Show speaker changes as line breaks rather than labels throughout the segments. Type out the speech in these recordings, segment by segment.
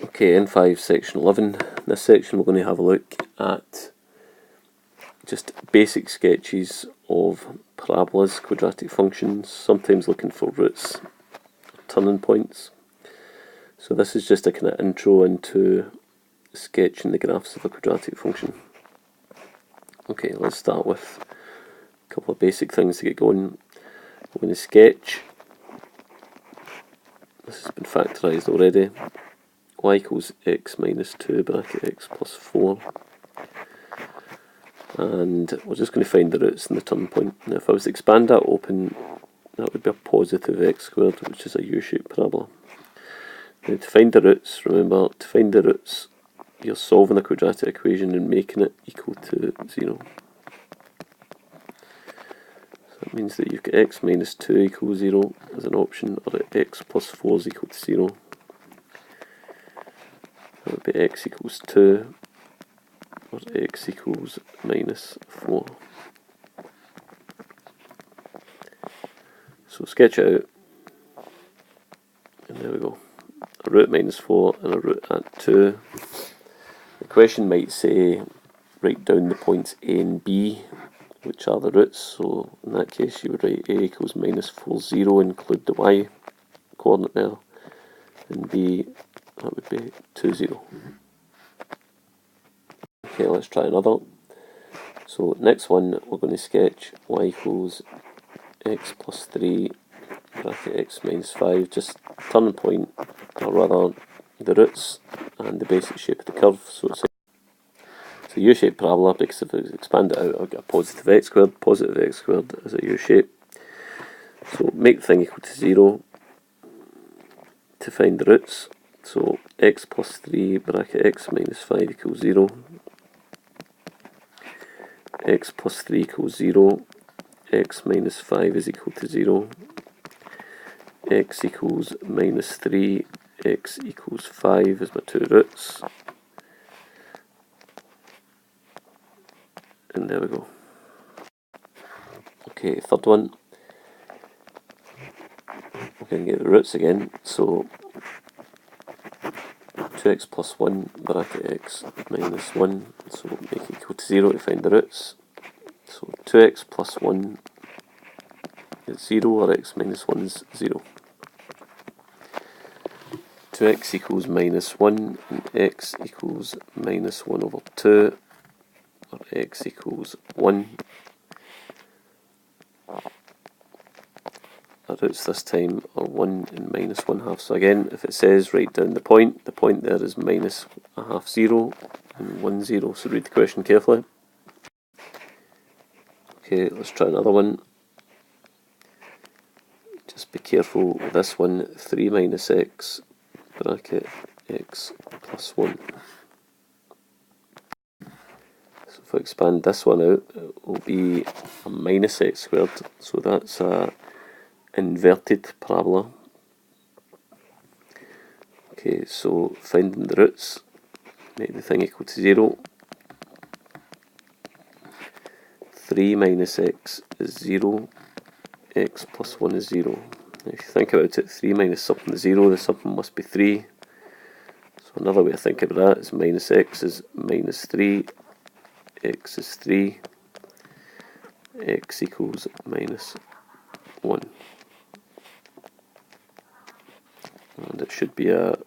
Okay, in 5 section 11, in this section we're going to have a look at just basic sketches of parabolas, quadratic functions, sometimes looking for roots, turning points. So this is just a kind of intro into sketching the graphs of a quadratic function. Okay, let's start with a couple of basic things to get going. We're going to sketch, this has been factorised already, y equals x minus 2 bracket x plus 4, and we're just going to find the roots and the turning point. Now if I was to expand that open, that would be a positive x squared, which is a u-shaped parabola. Now to find the roots, remember, to find the roots you're solving a quadratic equation and making it equal to 0. So that means that you've got x minus 2 equals 0 as an option, or x plus 4 is equal to 0. That would be x equals 2, or x equals minus 4. So sketch it out, and there we go. A root minus 4 and a root at 2. The question might say, write down the points A and B, which are the roots. So in that case you would write A equals minus 4, 0, include the y coordinate there, and B, that would be 2, 0. Okay, let's try another. So next one, we're going to sketch y equals x plus 3 bracket x minus 5, just turning point, or rather the roots and the basic shape of the curve. So it's a u-shaped parabola, because if I expand it out I'll get a positive x squared is a u-shape. So make the thing equal to 0 to find the roots. So x plus 3 bracket x minus 5 equals 0. X plus 3 equals 0. X minus 5 is equal to 0. X equals minus 3. X equals 5 is my two roots. And there we go. Okay, third one. We're going to get the roots again. So 2x plus 1 bracket x minus 1. So make it equal to 0 to find the roots. So 2x plus 1 is 0, or x minus 1 is 0. 2x equals minus 1, and x equals minus 1 over 2, or x equals 1. Our roots this time are 1 and minus 1/2. So again, if it says write down the point there is minus 1/2, 0, and 1, 0. So read the question carefully. Okay, let's try another one. Just be careful with this one. 3 minus x bracket x plus 1. So if I expand this one out, it will be a minus x squared. So that's a inverted parabola. Okay, so finding the roots, make the thing equal to 0. 3 minus x is 0, x plus 1 is 0. Now if you think about it, 3 minus something is 0, the something must be 3. So another way of thinking about that is minus x is minus 3, x is 3, x equals minus 1. And it should be a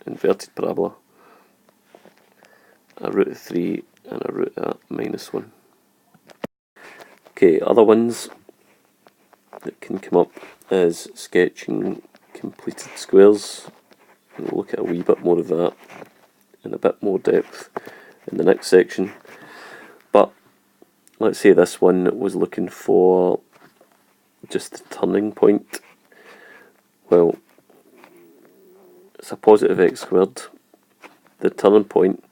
inverted parabola, a root of 3 and a root at minus 1. Okay, other ones that can come up is sketching completed squares. And we'll look at a wee bit more of that in a bit more depth in the next section. But let's say this one was looking for just the turning point. Well, it's a positive x squared. The turning point,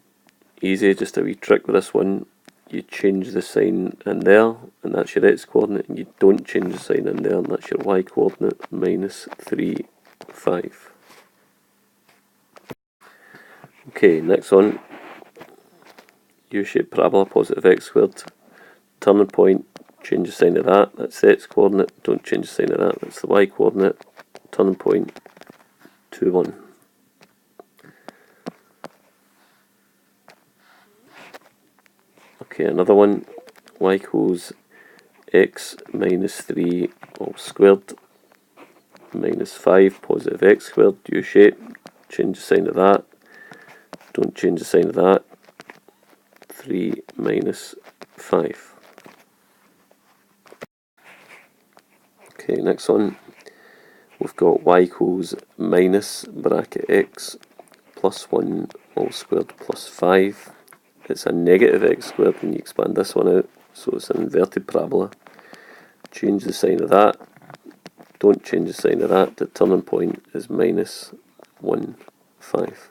easy, just a wee trick with this one. You change the sign in there, and that's your x coordinate, and you don't change the sign in there, and that's your y coordinate, minus 3, 5. Okay, next one. U-shaped parabola, positive x squared. Turning point, change the sign of that, that's the x coordinate, don't change the sign of that, that's the y coordinate. Turning point, 2, 1. Okay, another one, y equals x minus 3 all squared minus 5 positive x squared, U shape, change the sign of that, don't change the sign of that, 3 minus 5. Okay, next one, we've got y equals minus bracket x plus 1 all squared plus 5. It's a negative x squared when you expand this one out, so it's an inverted parabola. Change the sign of that, don't change the sign of that, the turning point is minus 1, 5.